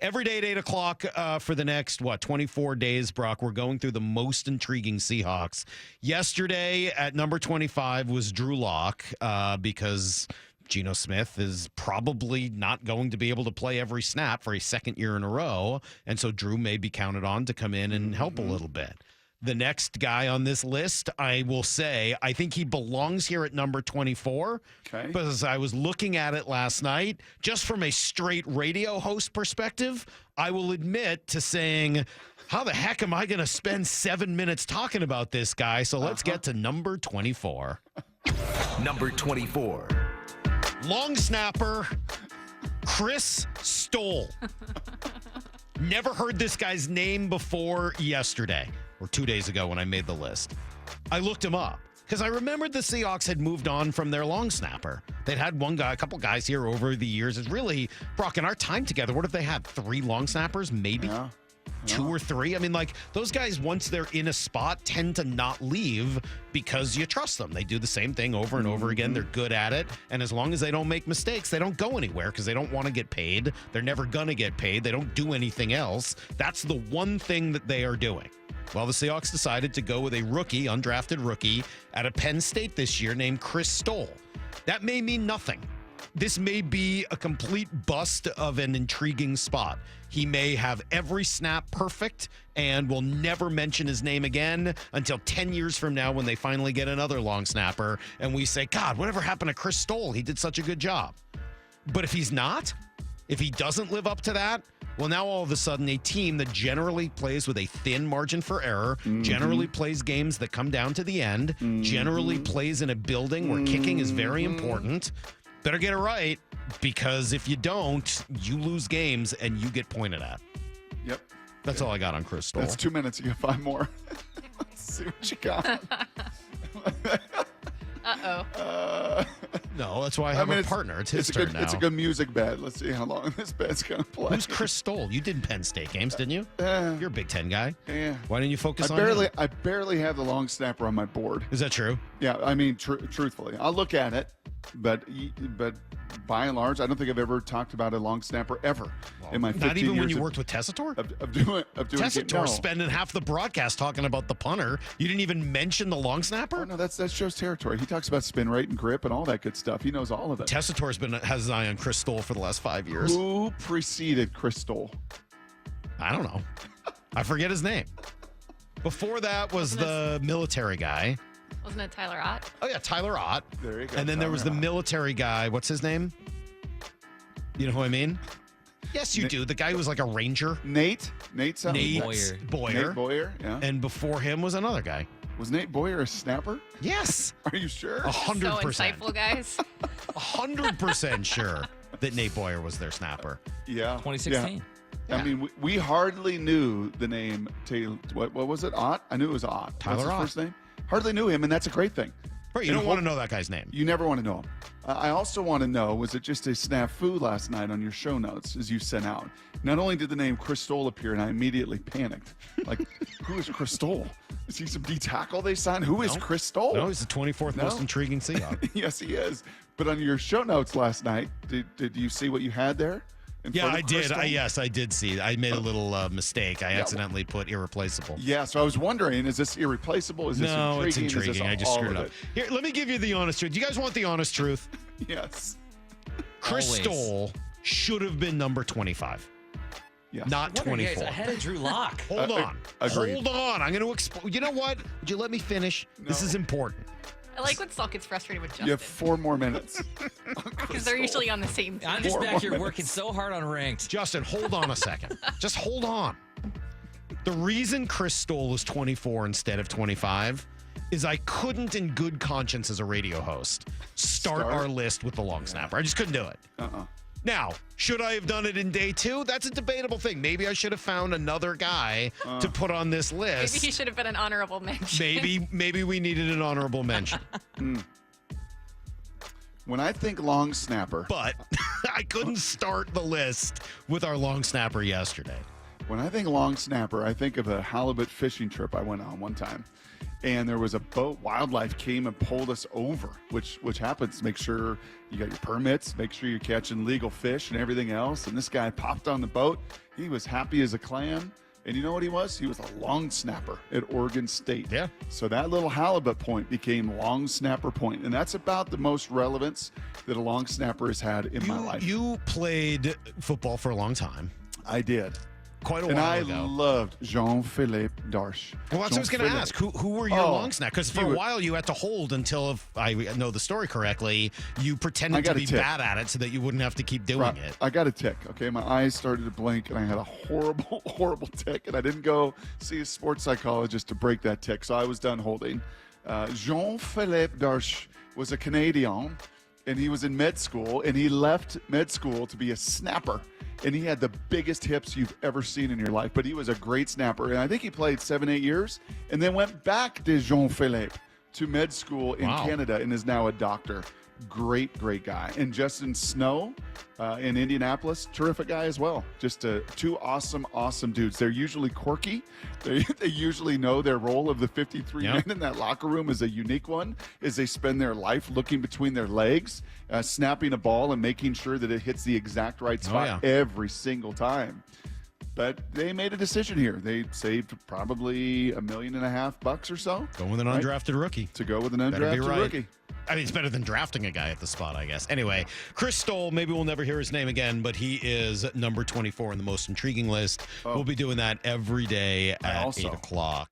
Every day at 8 o'clock for the next, 24 days, Brock, we're going through the most intriguing Seahawks. Yesterday at number 25 was Drew Lock because Geno Smith is probably not going to be able to play every snap for a second year in a row, and so Drew may be counted on to come in and help a little bit. The next guy on this list, I will say, I think he belongs here at number 24. Okay. Because I was looking at it last night, just from a straight radio host perspective, I will admit to saying, how the heck am I going to spend 7 minutes talking about this guy? So let's get to number 24. Number 24. Long snapper, Chris Stoll. Never heard this guy's name before yesterday or 2 days ago when I made the list. I looked him up because I remembered the Seahawks had moved on from their long snapper. They'd had a couple guys here over the years. It's really, Brock, in our time together, what have they had? 3 long snappers, maybe? Yeah. 2 or 3. I mean, like, those guys, once they're in a spot, tend to not leave because you trust them. They do the same thing over and over again. They're good at it. And as long as they don't make mistakes, they don't go anywhere because they don't want to get paid. They're never going to get paid. They don't do anything else. That's the one thing that they are doing. Well, the Seahawks decided to go with a rookie, undrafted rookie, at a Penn State this year named Chris Stoll. That may mean nothing. This may be a complete bust of an intriguing spot. He may have every snap perfect and will never mention his name again until 10 years from now when they finally get another long snapper and we say, God, whatever happened to Chris Stoll? He did such a good job. But if he's not, if he doesn't live up to that, well, now all of a sudden a team that generally plays with a thin margin for error, generally plays games that come down to the end, generally plays in a building where kicking is very important, better get it right, because if you don't, you lose games and you get pointed at. Yep. That's all I got on Chris Stoll. That's 2 minutes. You got 5 more. Let's see what you got. No, that's why I have a partner. It's his turn now. It's a good music bed. Let's see how long this bed's going to play. Who's Chris Stoll? You did Penn State games, didn't you? You're a Big Ten guy. Yeah. Why didn't you focus on him? I barely have the long snapper on my board. Is that true? Yeah, I mean, truthfully. I'll look at it, but by and large, I don't think I've ever talked about a long snapper ever in my 15 years. Not even when you worked with Tessitore? Of doing Tessitore spending half the broadcast talking about the punter. You didn't even mention the long snapper? Oh, no, that shows territory. He talks about spin rate and grip and all that good stuff. He knows all of it. Tessitore's has his eye on Chris Stoll for the last 5 years. Who preceded Chris Stoll? I don't know. I forget his name. Before that was the military guy. Wasn't it Tyler Ott? Oh, yeah, Tyler Ott. There you go. And then there was the military guy. What's his name? You know who I mean? Yes, you do. The guy who was like a ranger. Nate something. Boyer. Nate Boyer, yeah. And before him was another guy. Was Nate Boyer a snapper? Yes. Are you sure? 100%. So insightful, guys. 100% sure that Nate Boyer was their snapper. Yeah. 2016. Yeah. I mean, we hardly knew the name Taylor. What was it? Ott? I knew it was Ott. Tyler What's his Ott. first name? Hardly knew him, and that's a great thing. Right, you don't want to know that guy's name. You never want to know him. I also want to know, was it just a snafu last night on your show notes as you sent out? Not only did the name Chris Stoll appear, and I immediately panicked. Like, who is Chris Stoll? Is he some D tackle they signed? Who is Chris Stoll? No, he's the 24th most intriguing Seahawk. Yes, he is. But on your show notes last night, did you see what you had there? Yeah, I did. Yes, I did see. I made a little mistake. I accidentally put irreplaceable. Yeah, so I was wondering, is this irreplaceable? Is this no, intriguing? it's intriguing. Is this I just screwed it up. it? Here, let me give you the honest truth. Do you guys want the honest truth? Yes. Chris Always. Stoll should have been number 25. Yes. Not What are you guys 24. ahead of Drew Lock? Hold on. agreed. Hold on. I'm going to explain. You know what? Would you let me finish? This is important. I like when Salk gets frustrated with Justin. You have 4 more minutes. Because they're usually on the same team. I'm just 4 back more here minutes. working so hard on ranked. Justin, hold on a second. Just hold on. The reason Chris Stoll was 24 instead of 25 is I couldn't, in good conscience as a radio host, start our list with the long snapper. I just couldn't do it. Now, should I have done it in day 2? That's a debatable thing. Maybe I should have found another guy to put on this list. Maybe he should have been an honorable mention. Maybe we needed an honorable mention. When I think long snapper, But I couldn't start the list with our long snapper yesterday. When I think long snapper, I think of a halibut fishing trip I went on one time. And there was a boat, wildlife came and pulled us over, which happens. Make sure you got your permits, make sure you're catching legal fish and everything else. And this guy popped on the boat. He was happy as a clam. And you know what he was? He was a long snapper at Oregon State. Yeah. So that little halibut point became long snapper point. And that's about the most relevance that a long snapper has had in my life. You played football for a long time. I did. Quite a And while I ago. loved Jean-Philippe Darche. Well, that's what I was going to ask. Who were your long snap? Because for a while you had to hold until, if I know the story correctly, you pretended to be bad at it so that you wouldn't have to keep doing it. I got a tick, okay? My eyes started to blink, and I had a horrible, horrible tick, and I didn't go see a sports psychologist to break that tick, so I was done holding. Jean-Philippe Darche was a Canadian, and he was in med school, and he left med school to be a snapper. And he had the biggest hips you've ever seen in your life. But he was a great snapper. And I think he played 7-8 years and then went back to Jean-Philippe to med school in Canada and is now a doctor. Great, great guy. And Justin Snow in Indianapolis, terrific guy as well. Just two awesome, awesome dudes. They're usually quirky. They usually know their role of the 53 men in that locker room is a unique one, as they spend their life looking between their legs, snapping a ball and making sure that it hits the exact right spot every single time. But they made a decision here. They saved probably $1.5 million or so. Go with an undrafted rookie. To go with an undrafted rookie. I mean, it's better than drafting a guy at the spot, I guess. Anyway, Chris Stoll, maybe we'll never hear his name again, but he is number 24 in the most intriguing list. We'll be doing that every day at 8 o'clock.